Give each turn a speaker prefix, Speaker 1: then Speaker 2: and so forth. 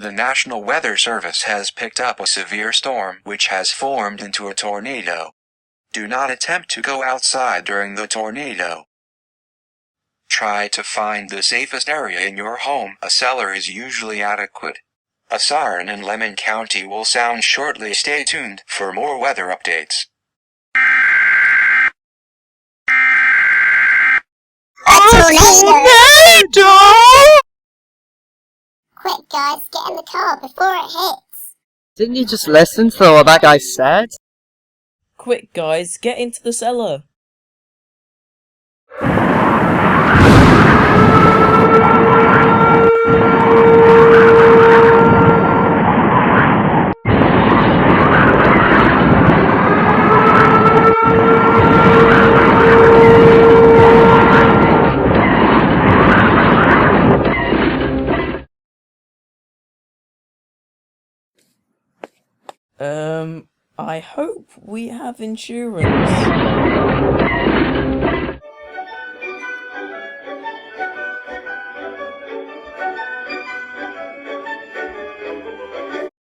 Speaker 1: The National Weather Service has picked up a severe storm which has formed into a tornado. Do not attempt to go outside during the tornado. Try to find the safest area in your home. A cellar is usually adequate. A siren in Lemon County will sound shortly. Stay tuned for more weather updates.
Speaker 2: A tornado!
Speaker 3: Quick guys, get in the car before it hits.
Speaker 2: Didn't you just listen to what that guy said?
Speaker 4: Quick guys, get into the cellar. I hope we have insurance.